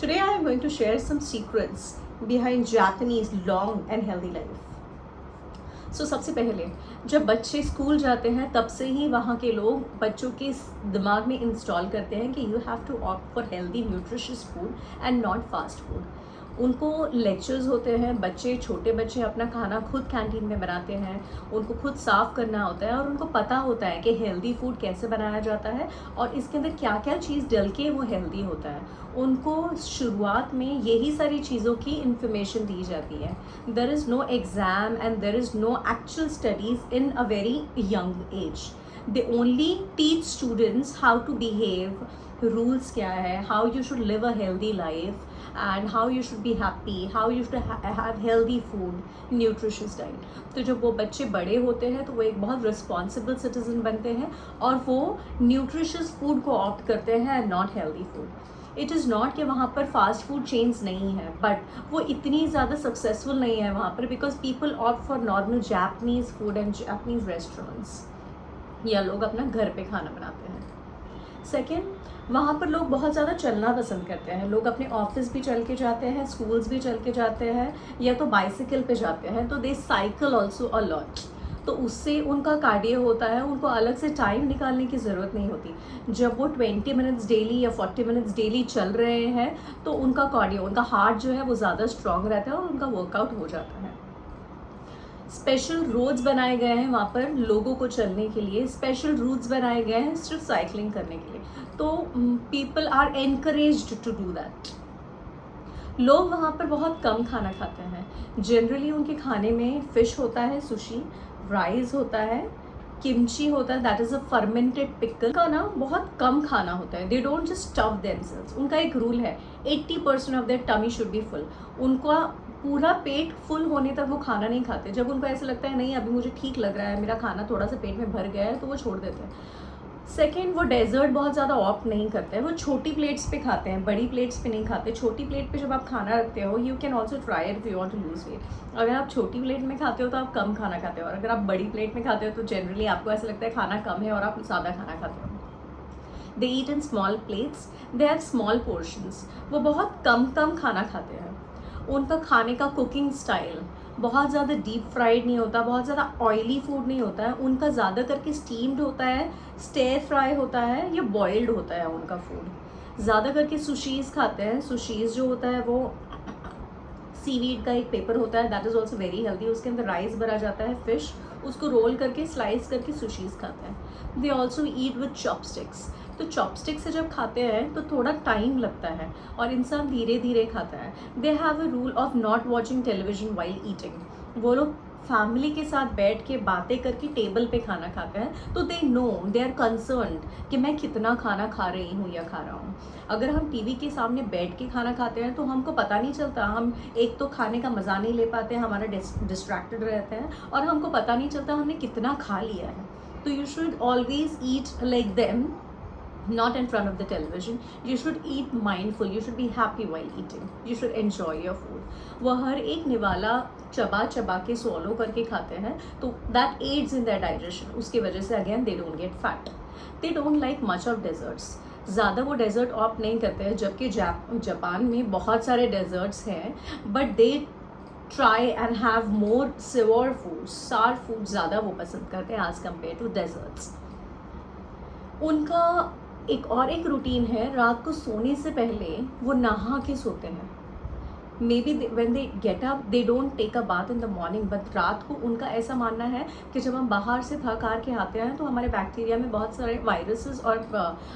Today I am going to share some secrets behind Japanese long and healthy life. सबसे पहले जब बच्चे school जाते हैं तब से ही वहाँ के लोग बच्चों के दिमाग में इंस्टॉल करते हैं कि you have to opt for healthy nutritious food and not fast food. उनको लेक्चर्स होते हैं, बच्चे छोटे बच्चे अपना खाना खुद कैंटीन में बनाते हैं, उनको खुद साफ़ करना होता है और उनको पता होता है कि हेल्दी फूड कैसे बनाया जाता है और इसके अंदर क्या क्या चीज़ डल के वो हेल्दी होता है. उनको शुरुआत में यही सारी चीज़ों की इंफॉर्मेशन दी जाती है. There is no exam and there is no actual studies in a very young age. They only teach students how to behave, rules क्या है, how you should live a healthy life and how you should be happy, how you should have healthy food, nutritious diet. तो जब वो बच्चे बड़े होते हैं तो वो एक बहुत रिस्पॉन्सिबल सिटीजन बनते हैं और वो न्यूट्रिशियस फूड को ऑप्ट करते हैं and not healthy food. It is not कि वहाँ पर फास्ट फूड चेन्स नहीं है, बट वो इतनी ज़्यादा सक्सेसफुल नहीं है वहाँ पर because people opt for normal Japanese food and Japanese restaurants, या लोग अपना घर पे खाना बनाते हैं. सेकेंड, वहाँ पर लोग बहुत ज़्यादा चलना पसंद करते हैं. लोग अपने ऑफिस भी चल के जाते हैं, स्कूल्स भी चल के जाते हैं, या तो बाइसिकल पे जाते हैं, तो दे साइकिल ऑल्सो अ लॉट. तो उससे उनका कार्डियो होता है, उनको अलग से टाइम निकालने की ज़रूरत नहीं होती. जब वो 20 मिनट्स डेली या 40 मिनट्स डेली चल रहे हैं तो उनका कार्डियो, उनका हार्ट जो है वो ज़्यादा स्ट्रॉन्ग रहता है और उनका वर्कआउट हो जाता है. स्पेशल रोड्स बनाए गए हैं वहाँ पर लोगों को चलने के लिए, स्पेशल रूट्स बनाए गए हैं सिर्फ साइकिलिंग करने के लिए. तो people are encouraged to do that. लोग वहाँ पर बहुत कम खाना खाते हैं. जनरली उनके खाने में फ़िश होता है, सुशी, राइस होता है, किमची होता है, that is a fermented pickle. का ना बहुत कम खाना होता है. They don't just stuff themselves. उनका एक रूल है, 80% of their tummy should be full. उनका पूरा पेट फुल होने तक वो खाना नहीं खाते. जब उनको ऐसा लगता है नहीं अभी मुझे ठीक लग रहा है, मेरा खाना थोड़ा सा पेट में भर गया है, तो वो छोड़ देते हैं. सेकेंड, वो डेजर्ट बहुत ज़्यादा ऑप्ट नहीं करते हैं. वो छोटी प्लेट्स पे खाते हैं, बड़ी प्लेट्स पे नहीं खाते. छोटी प्लेट पे जब आप खाना रखते हो, you can also try it if you want to lose weight. अगर आप छोटी प्लेट में खाते हो तो आप कम खाना खाते हो, और अगर आप बड़ी प्लेट में खाते हो तो जनरली आपको ऐसा लगता है खाना कम है और आप ज़्यादा खाना खाते हो. They eat in small plates, they have small portions. वो बहुत कम खाना खाते हैं. उनका खाने का कुकिंग स्टाइल बहुत ज़्यादा डीप फ्राइड नहीं होता, बहुत ज़्यादा ऑयली फूड नहीं होता है. उनका ज़्यादा करके स्टीम्ड होता है, स्टेयर फ्राई होता है या बॉइल्ड होता है उनका फूड. ज़्यादा करके सुशीज़ खाते हैं. सुशीज़ जो होता है वो सीवीड का एक पेपर होता है, that is also very healthy. उसके अंदर राइस भरा जाता है, फिश, उसको रोल करके स्लाइस करके सुशीज़ खाते हैं. They also eat with chopsticks. तो चॉपस्टिक से जब खाते हैं तो थोड़ा टाइम लगता है और इंसान धीरे धीरे खाता है. They have a rule of not watching television while eating. वो लोग फैमिली के साथ बैठ के बातें करके टेबल पे खाना खाते हैं. तो they know, they are concerned कि मैं कितना खाना खा रही हूँ या खा रहा हूँ. अगर हम टीवी के सामने बैठ के खाना खाते हैं तो हमको पता नहीं चलता. हम एक तो खाने का मज़ा नहीं ले पाते, हमारा डिस्ट्रैक्टेड रहते हैं और हमको पता नहीं चलता हमने कितना खा लिया है. तो you should always eat like them, not in front of the television. You should eat mindful, you should be happy while eating, you should enjoy your food. वो हर एक निवाला चबा चबा के swallow करके खाते हैं, तो that aids in their digestion. उसकी वजह से again they don't get fat. They don't like much of desserts. ज़्यादा वो डेजर्ट ऑप्ट नहीं करते हैं, जबकि जापान में बहुत सारे डेजर्ट्स हैं, but they try and have more sour food, सार फूड ज़्यादा वो पसंद करते हैं एज कम्पेयर टू डेजर्ट्स. उनका एक रूटीन है, रात को सोने से पहले वो नहा के सोते हैं. Maybe when they get up they don't take a bath in the morning, but रात को उनका ऐसा मानना है कि जब हम बाहर से थक हार के आते हैं तो हमारे बैक्टीरिया में बहुत सारे वायरसेस और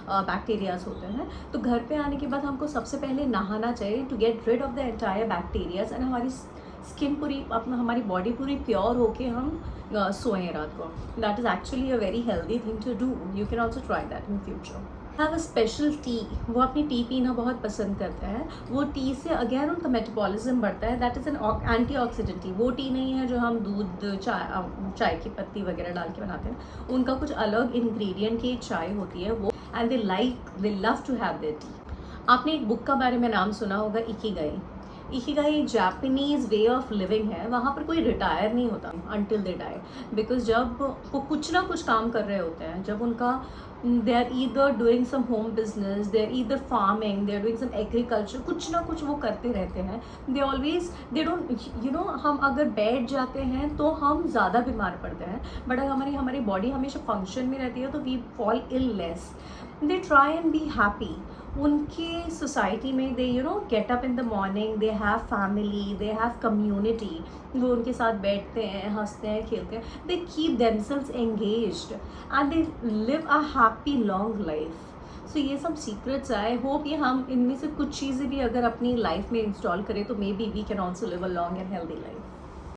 बैक्टीरियाज होते हैं. तो घर पे आने के बाद हमको सबसे पहले नहाना चाहिए to get rid of the entire bacterias and हमारी स्किन पूरी, अपना हमारी बॉडी पूरी प्योर होके हम सोएं रात को. That is actually a very healthy thing to do. You can also try that in future. Have a special tea. वो अपनी टी पीना बहुत पसंद करते हैं. वो टी से अगेन उनका मेटाबॉलिज्म बढ़ता है. That is an antioxidant T. वो टी नहीं है जो हम दूध, चाय की पत्ती वगैरह डाल के बनाते हैं. उनका कुछ अलग इंग्रेडिएंट की चाय होती है वो, and they love to have their tea. आपने एक बुक का बारे में नाम सुना होगा, Ikigai. Ikigai Japanese way of living है, वहाँ पर कोई रिटायर नहीं होता अनटिल दे डाई, बिकॉज जब वो कुछ ना कुछ काम कर रहे होते हैं, जब उनका they are either doing some home business, they are either farming, they are doing some agriculture, कुछ ना कुछ वो करते रहते हैं। They always they don't you know, हम अगर बैठ जाते हैं तो हम ज़्यादा बीमार पड़ते हैं, बट अगर हमारी हमारी बॉडी हमेशा फंक्शन में रहती है तो we fall ill less. They try and be happy. उनके सोसाइटी में they you know get up in the morning, they have family, they have community, वो उनके साथ बैठते हैं, हंसते हैं, खेलते हैं, they keep themselves engaged and they live a happy long life. So ये सब सीक्रेट्स, आई होप ये हम इनमें से कुछ चीज़ें भी अगर अपनी लाइफ में इंस्टॉल करें तो maybe we can also live a long and healthy life.